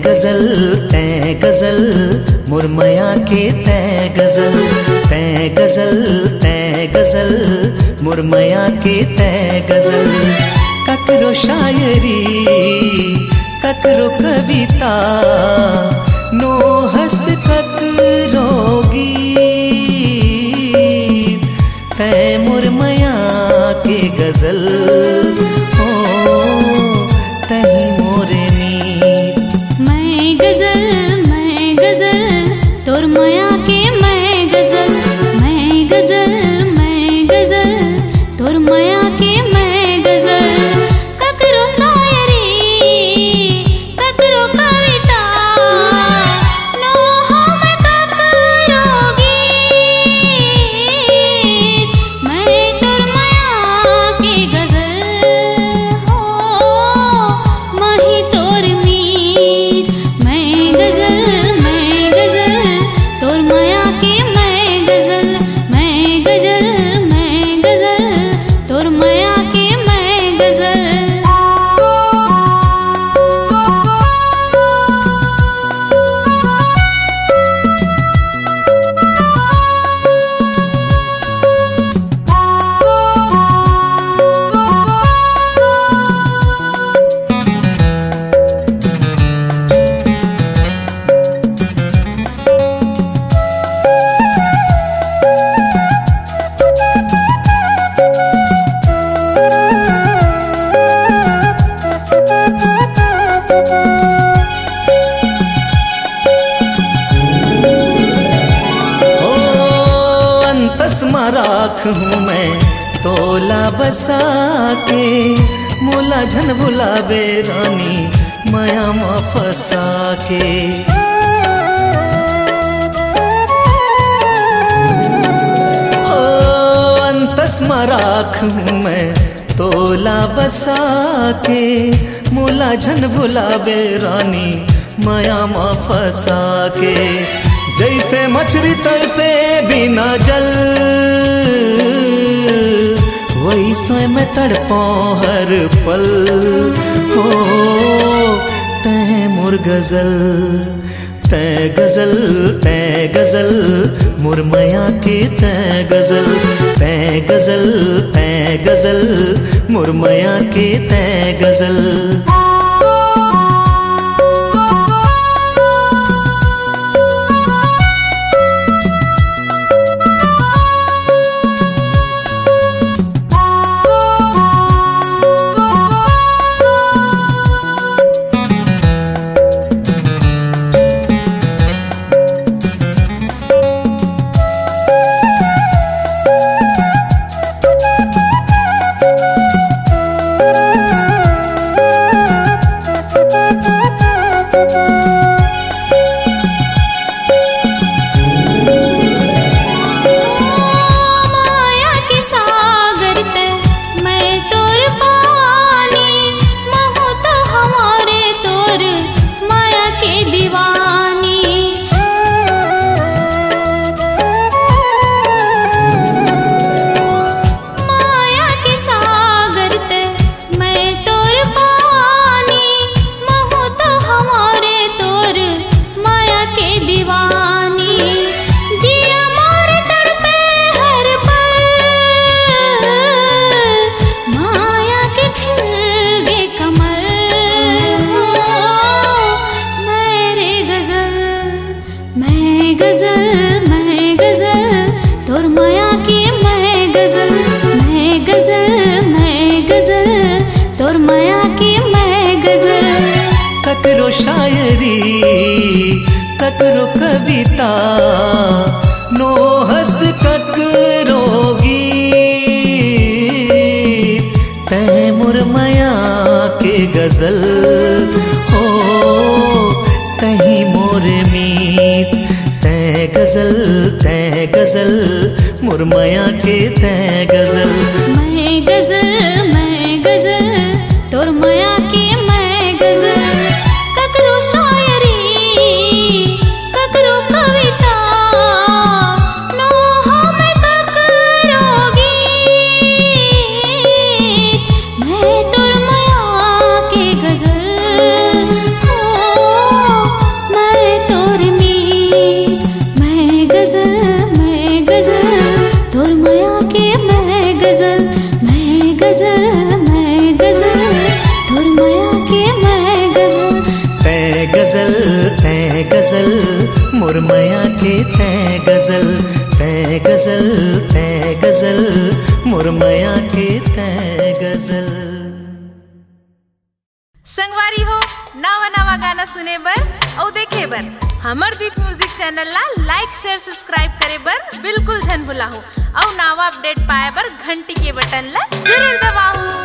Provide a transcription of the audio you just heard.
गजल तै गजल मुरमया के तै गजल तै गजल तै गजल मुरमया के तै गजल। ककरो शायरी ककरो कविता नो हस ककरो गीत तै मुरमया के गजल हो तही मोरे मीत। मैं गजल तोर मया के मैं गजल तोर मया के मैं गजल। ककरो शायरी ककरो कविता नो हम ककरो गीत मैं तोर मया के गजल हो माही तोर मीत। मैं गजल तोर मया के मैं गजल तोर मया के मैं गजल। तस्मा राख हूँ मैं तोला बसा के मोला झन भुलाबे रानी माया मा फंसा के। हो तस्मा राख हूँ मैं तोला बसा के मोला झन भुलाबे रानी माया मा फंसा के। जैसे मछली तैसे बिना जल वैसे मैं तड़पाऊं हर पल हो तै मोर गजल तै गजल तै गजल मुरमया के तै गजल तै गजल तै गजल मुरमया के तै गजल। तोर मया के मैं गजल। ककरो शायरी ककरो कविता नो हस ककरो गीत तै मुरमया के गजल हो तही मोरे मीत। तै गजल मुरमया के तै गजल। मैं गजल तोर मया के मैं गजल। ककरो शायरी ककरो कविता नो हम ककरो गीत मैं तोर मया के गजल हो। मुरमया के तै गजल तै गजल तै गजल मुरमया के तै गजल। संगवारी हो नवा गाना सुने बर और देखे बर हमर दीप म्यूजिक चैनल ला लाइक शेयर सब्सक्राइब करे बर बिल्कुल झन भुलाहू और नवा अपडेट पाए बर घंटी के बटन ला जरूर दबाऊ।